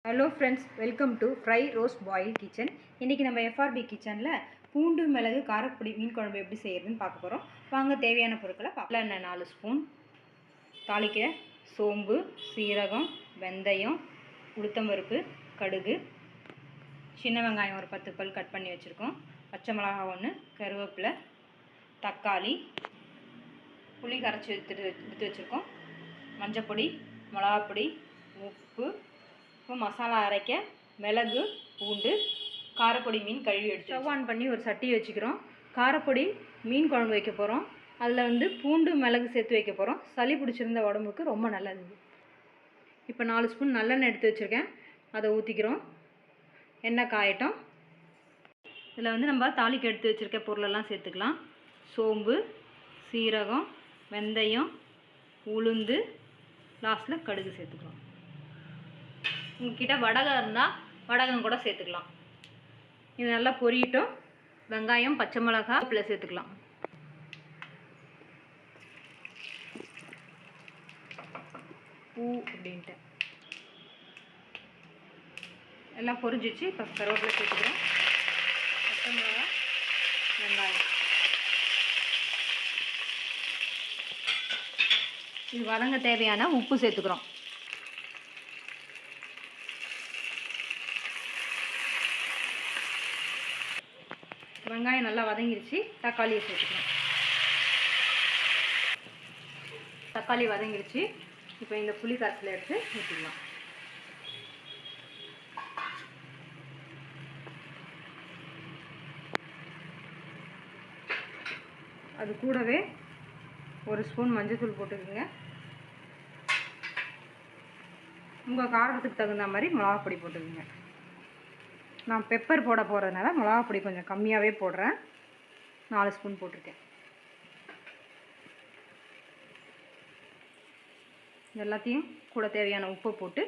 Hello friends, welcome to fry roast boil kitchen. இன்றைக்கி நம்ம FRP கிச்சனில் பூண்டு மிளகு காரப்பொடி மீன் குழம்பு எப்படி செய்யறதுன்னு பார்க்க போகிறோம். வாங்க தேவையான பொருட்களை பார்க்கலாம். எண்ணெய் 4 ஸ்பூன், தாளிக்க சோம்பு, சீரகம், வெந்தயம், உளுத்தம்பருப்பு, கடுகு, சின்ன வெங்காயம் ஒரு 10 பல் கட் பண்ணி வச்சுருக்கோம், பச்சை மிளகா 1, கருவேப்பிலை, தக்காளி, புளி கரைச்சி எடுத்து வச்சுருக்கோம், மஞ்சப்பொடி, மிளகாப்பொடி, உப்பு. இப்போ மசாலா அரைக்க மிளகு, பூண்டு, காரப்பொடி, மீன் கழுவி எடுத்து ஸ்டவ் ஆன் பண்ணி ஒரு சட்டி வச்சுக்கிறோம். காரப்பொடி மீன் குழம்பு வைக்க போகிறோம். அதில் பூண்டு மிளகு சேர்த்து வைக்க போகிறோம். சளி பிடிச்சிருந்த உடம்புக்கு ரொம்ப நல்லது. இப்போ 4 ஸ்பூன் நல்லெண்ணெய் எடுத்து வச்சுருக்கேன், அதை ஊற்றிக்கிறோம். எண்ணெய் காயட்டும். இதில் நம்ம தாளிக்கு எடுத்து வச்சுருக்க பொருளெல்லாம் சேர்த்துக்கலாம். சோம்பு, சீரகம், வெந்தயம், உளுந்து, லாஸ்ட்டில் கடுகு சேர்த்துக்கலாம். உங்ககிட்ட வடகம் இருந்தால் வடகம் கூட சேர்த்துக்கலாம். இது நல்லா பொரியட்டும். வெங்காயம், பச்சை மிளகா, கருவேப்பிலை சேர்த்துக்கலாம். பூ அப்படின்ட்டு எல்லாம் பொரிஞ்சிச்சு. இப்போ கருவேப்பிலை சேர்த்துக்கிறோம், பச்சை மிளகா, வெங்காயம். இது வதங்க தேவையான உப்பு சேர்த்துக்கிறோம். வெங்காயம் நல்லா வதங்கிருச்சு. தக்காளியை சேர்த்துக்கிறோம். தக்காளி வதங்கிருச்சு. இப்போ இந்த புளி கரைசலை எடுத்து ஊற்றிடலாம். அது கூடவே 1 ஸ்பூன் மஞ்சள்தூள் போட்டுக்கோங்க. உங்கள் காரத்துக்கு தகுந்த மாதிரி மிளகாப்பொடி போட்டுக்கோங்க. நான் பெப்பர் போட போகிறதுனால மிளகாப்பொடி கொஞ்சம் கம்மியாகவே போடுறேன். 4 ஸ்பூன் போட்டிருக்கேன். எல்லாத்தையும் கூட தேவையான உப்பு போட்டு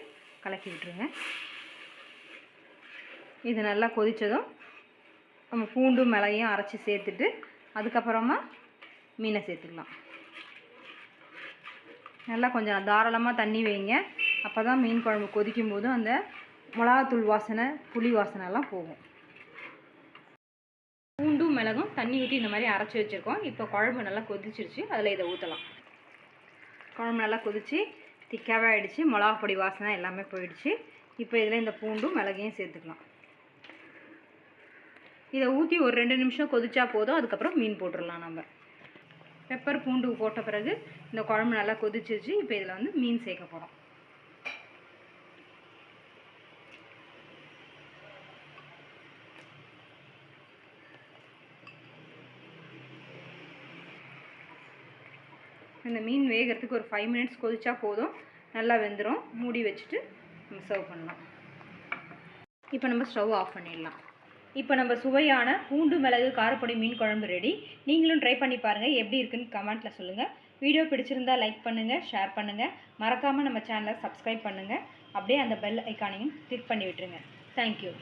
கலக்கி விட்டுருங்க. இது நல்லா கொதித்ததும் நம்ம பூண்டு மிளகையும் அரைச்சி சேர்த்துட்டு அதுக்கப்புறமா மீனை சேர்த்துக்கலாம். நல்லா கொஞ்சம் தாராளமாக தண்ணி வைங்க. அப்போ தான் மீன் குழம்பு கொதிக்கும் போது அந்த மிளகாத்தூள் வாசனை, புளி வாசனைலாம் போகும். பூண்டும் மிளகும் தண்ணி ஊற்றி இந்த மாதிரி அரைச்சி வச்சுருக்கோம். இப்போ குழம்பு நல்லா கொதிச்சிருச்சு. அதில் இதை ஊற்றலாம். குழம்பு நல்லா கொதிச்சு திக்காகவே ஆகிடுச்சு. மிளகாப்பொடி வாசனை எல்லாமே போயிடுச்சு. இப்போ இதில் இந்த பூண்டும் மிளகையும் சேர்த்துக்கலாம். இதை ஊற்றி ஒரு 2 நிமிஷம் கொதிச்சா போதும். அதுக்கப்புறம் மீன் போட்டுடலாம். நம்ம பெப்பர் பூண்டு போட்ட பிறகு இந்த குழம்பு நல்லா கொதிச்சிருச்சு. இப்போ இதில் மீன் சேர்க்க போகிறோம். இந்த மீன் வேகிறதுக்கு ஒரு 5 மினிட்ஸ் கொதிச்சா போதும். நல்லா வெந்துடும். மூடி வச்சுட்டு நம்ம சர்வ் பண்ணலாம். இப்போ நம்ம ஸ்டவ் ஆஃப் பண்ணிடலாம். இப்போ நம்ம சுவையான பூண்டு மிளகு காரப்பொடி மீன் குழம்பு ரெடி. நீங்களும் ட்ரை பண்ணி பாருங்கள். எப்படி இருக்குன்னு கமெண்ட்டில் சொல்லுங்கள். வீடியோ பிடிச்சிருந்தா லைக் பண்ணுங்கள், ஷேர் பண்ணுங்கள். மறக்காமல் நம்ம சேனலை சப்ஸ்கிரைப் பண்ணுங்கள். அப்படியே அந்த பெல் ஐக்கானையும் கிளிக் பண்ணி விட்டுருங்க. தேங்க்யூ.